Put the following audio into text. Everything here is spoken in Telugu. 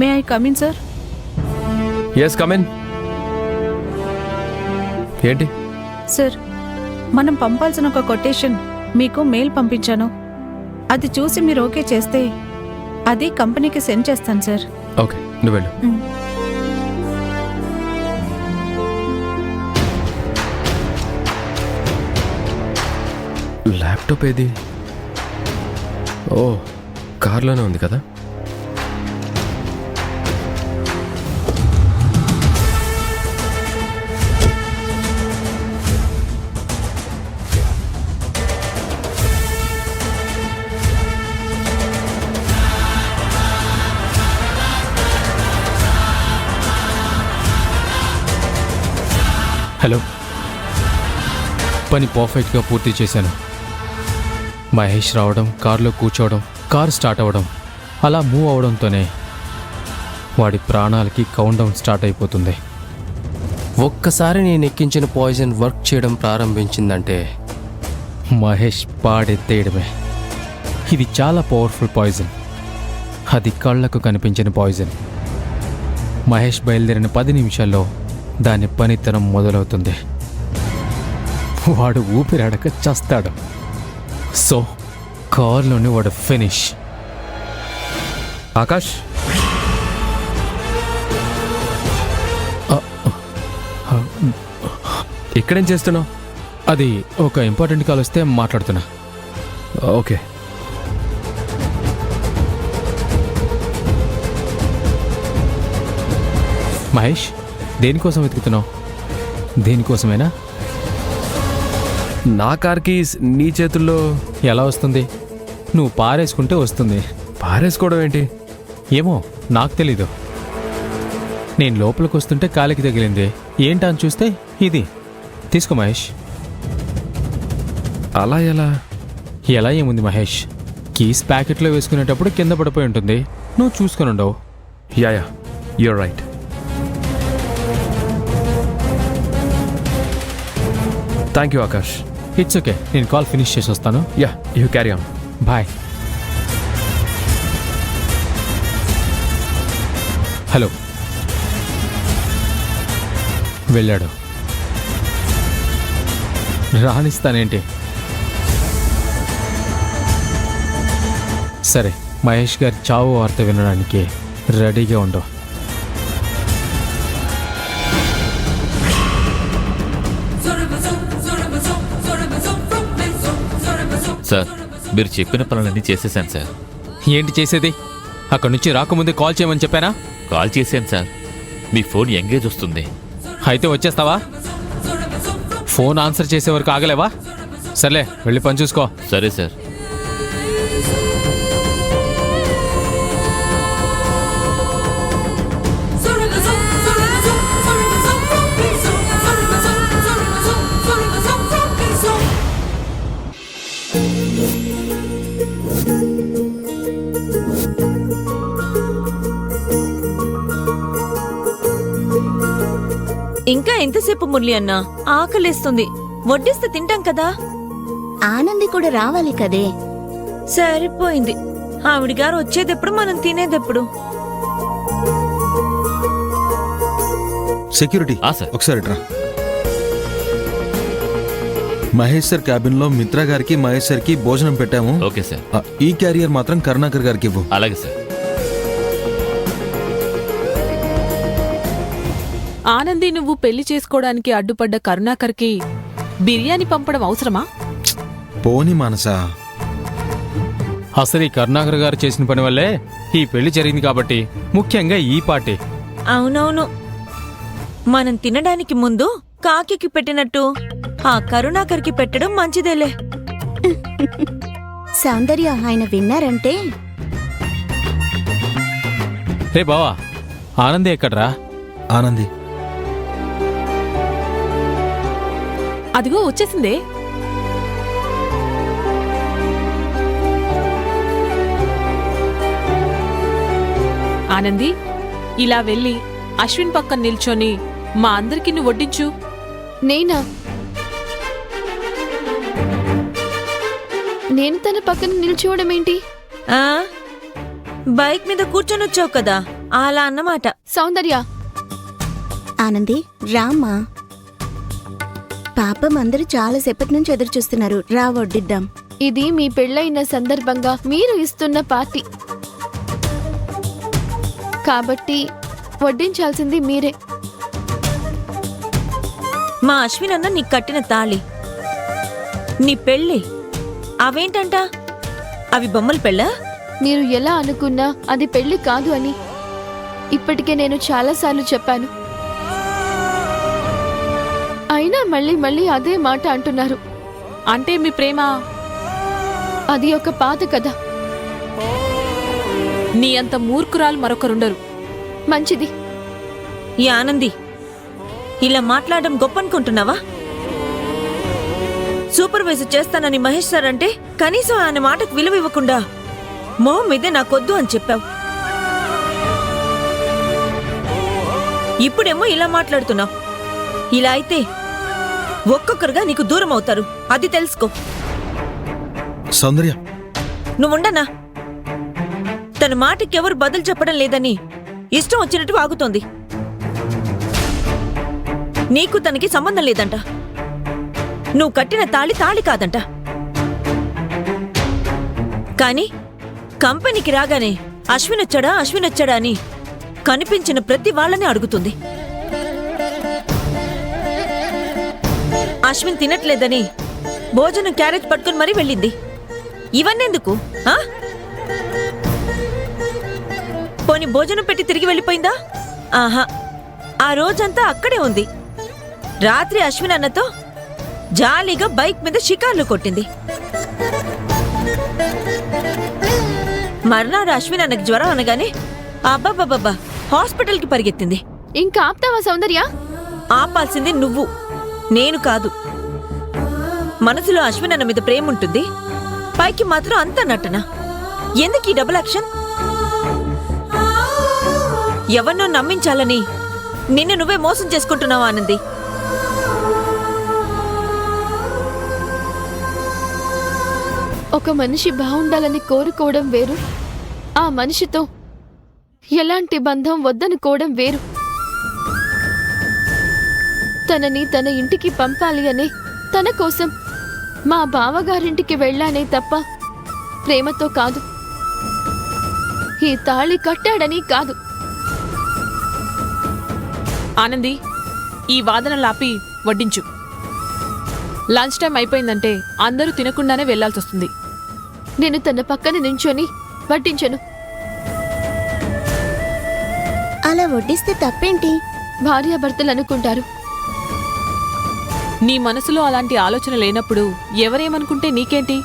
May I come in sir? Yes come in. ఏంటి సార్, మనం పంపాల్సిన ఒక కొటేషన్ మీకు మెయిల్ పంపించాను. అది చూసి మీరు ఓకే చేస్తే అది కంపెనీకి సెండ్ చేస్తాను సార్. ఓకే, నువ్వు వెళ్ళు. ల్యాప్టాప్ ఏది? ఓ, కార్లోనే ఉంది కదా. హలో, పని పర్ఫెక్ట్గా పూర్తి చేశాను. మహేష్ రావడం, కారులో కూర్చోవడం, కారు స్టార్ట్ అవ్వడం, అలా మూవ్ అవడంతోనే వాడి ప్రాణాలకి కౌంట్డౌన్ స్టార్ట్ అయిపోతుంది. ఒక్కసారి నేను ఎక్కించిన పాయిజన్ వర్క్ చేయడం ప్రారంభించిందంటే మహేష్ పాడెత్తేయడమే. ఇది చాలా పవర్ఫుల్ పాయిజన్. అది కళ్ళకు కనిపించిన పాయిజన్. మహేష్ బయలుదేరిన 10 నిమిషాల్లో దాని పనితనం మొదలవుతుంది. వాడు ఊపిరాడక చస్తాడు. సో కార్లోనే వాడు ఫినిష్. ఆకాష్, ఇక్కడేం చేస్తున్నావు? అది ఒక ఇంపార్టెంట్ కాల్ వస్తే మాట్లాడుతున్నా. ఓకే. మహేష్, దేనికోసం వెతుకుతున్నావు? దేనికోసమేనా? నా కార్కి నీ చేతుల్లో ఎలా వస్తుంది? నువ్వు పారేసుకుంటే వస్తుంది. పారేసుకోవడం ఏంటి? ఏమో, నాకు తెలీదు. నేను లోపలికి వస్తుంటే కాలికి తగిలింది. ఏంటా అని చూస్తే ఇది. తీసుకో మహేష్. అలా ఎలా? ఎలా ఏముంది మహేష్, కీస్ ప్యాకెట్లో వేసుకునేటప్పుడు కింద పడిపోయి ఉంటుంది. నువ్వు చూసుకొని ఉండవు. Yeah, you're right. Thank you Akash. It's okay, నేను కాల్ ఫినిష్ చేసి వస్తాను. Yeah, you carry on. Bye. Hello, వెళ్ళాడు. రాణిస్తానేంటి? సరే, మహేష్ గారి చావు వార్త వినడానికి రెడీగా ఉండు. సార్, మీరు చెప్పిన పనులన్నీ చేసేసాను సార్. ఏంటి చేసేది? అక్కడి నుంచి రాకముందే కాల్ చేయమని చెప్పానా? కాల్ చేశాను సార్. మీ ఫోన్ ఎంగేజ్ వస్తుంది. అయితే వచ్చేస్తావా? ఫోన్ ఆన్సర్ చేసే వరకు ఆగలేవా? సర్లే, వెళ్ళి పని చూసుకో. సరే సార్. ఇంకా ఎంతసేపు మురళి అన్నా? ఆకలేస్తుంది. వడ్డిస్తే తింటాం కదా. ఆనంది కూడా రావాలి కదే. సరిపోయింది. ఆవిడ గారు వచ్చేదెప్పుడు, మనం తినేదెప్పుడు? సెక్యూరిటీ, ఒకసారి రా. మహేష్ సార్ క్యాబిన్ లో మిత్రా గారికి, మహేష్ సార్ కి భోజనం పెట్టాము. Okay sir. ఈ క్యారియర్ మాత్రం కరుణాకర్ గారికి ఇవ్వు. అలాగే సార్. ఆనంది, నువ్వు పెళ్లి చేసుకోవడానికి అడ్డుపడ్డ కరుణాకర్కి బిర్యానీ పంపడం అవసరమా? పోని మానసా, అసలు ఈ కరుణాకర్ గారు చేసిన పని వల్లే ఈ పెళ్లి జరిగింది కాబట్టి, ముఖ్యంగా ఈ పార్టీ. అవునవును, మనం తినడానికి ముందు కాకి పెట్టినట్టు ఆ కరుణాకర్కి పెట్టడం మంచిదేలే. సౌందర్య ఆయన విన్నారంటే. రే బావా, ఆనంది ఎక్కడ్రా? ఆనంది అదిగో వచ్చేసిందే. ఆనంది, ఇలా వెళ్ళి అశ్విన్ పక్కన నిల్చొని మా అందరికి నువ్వు వడ్డించు. నేనా? నేను తన పక్కన నిల్చోవడం ఏంటి? బైక్ మీద కూర్చొని వచ్చావు కదా, అలా అన్నమాట. సౌందర్య, ఆనంది రామ్మా. పాపం అందరూ చాలా సేపటి నుంచి ఎదురు చూస్తున్నారు. రా వడ్డిద్దాం. ఇది మీ పెళ్ళైన సందర్భంగా మీరు ఇస్తున్న పార్టీ కాబట్టి వడ్డించాల్సింది మీరే. మా అశ్విన్ అన్న నీకు కట్టిన తాళి, నీ పెళ్ళి, అవేంటంట? అవి బొమ్మల పెళ్ళా? మీరు ఎలా అనుకున్నా అది పెళ్లి కాదు అని ఇప్పటికే నేను చాలాసార్లు చెప్పాను. అయినా మళ్ళీ మళ్ళీ అదే మాట అంటున్నారు. అంటే మీ ప్రేమ అది ఒక పాత కథ. నీ అంత మూర్ఖురాలు మరొకరుండరు. మంచిది. ఈ ఆనంది, ఇలా మాట్లాడడం గొప్ప అనుకుంటున్నావా? సూపర్వైజర్ చేస్తానని మహేష్ సార్ అంటే కనీసం ఆయన మాటకు విలువ ఇవ్వకుండా మొహం మీదే నాకొద్దు అని చెప్పావు. ఇప్పుడేమో ఇలా మాట్లాడుతున్నావు. ఇలా అయితే ఒక్కొక్కరుగా నీకు దూరం అవుతారు, అది తెలుసుకో. సౌందర్య, నువ్వుండనా? తన మాటకి ఎవరు బదులు చెప్పడం లేదని ఇష్టం వచ్చినట్టు వాగుతోంది. నీకు తనకి సంబంధం లేదంట. నువ్వు కట్టిన తాళి తాళి కాదంట. కానీ కంపెనీకి రాగానే అశ్విన్ వచ్చాడా అని కనిపించిన ప్రతి వాళ్ళని అడుగుతుంది. అశ్విన్ తినట్లేదని భోజనం క్యారేజ్ పట్టుకుని మరీ వెళ్ళింది. ఇవన్నెందుకు? పోని భోజనం పెట్టి తిరిగి వెళ్ళిపోయిందా? ఆహా, ఆ రోజంతా అక్కడే ఉంది. రాత్రి అశ్విన్ అన్నతో జాలీగా బైక్ మీద షికార్లు కొట్టింది. మర్నాడు అశ్విన్ అన్నకి జ్వరం అనగానే అబ్బాబ్బాబ్బా హాస్పిటల్కి పరిగెత్తింది. ఇంకా ఆప్తావా సౌందర్య? ఆపాల్సింది నువ్వు, నేను కాదు. మనసులో అశ్విన్ అన్న మీద ప్రేమ ఉంటుంది, పైకి మాత్రం అంత నటన. ఎందుకు ఈ డబుల్ యాక్షన్? ఎవరినో నమ్మించాలని నిన్ను నువ్వే మోసం చేసుకుంటున్నావా ఆనంది? ఒక మనిషి బాగుండాలని కోరుకోవడం వేరు, ఆ మనిషితో ఎలాంటి బంధం వద్దనుకోవడం వేరు. తనని తన ఇంటికి పంపాలి అనే, తన కోసం మా బావగారింటికి వెళ్ళానే తప్ప ప్రేమతో కాదు. ఈ తాళి కట్టాడని కాదు. ఆనంది, ఈ వాదనలాపి వడ్డించు. లంచ్ టైం అయిపోయిందంటే అందరూ తినకుండానే వెళ్లాల్సొస్తుంది. నేను తన పక్కన నించొని వడ్డించను. అలా వడ్డిస్తే తప్పేంటి? భార్యాభర్తలు అనుకుంటారు. నీ మనసులో అలాంటి ఆలోచన లేనప్పుడు ఎవరేమనుకుంటే నీకేంటి?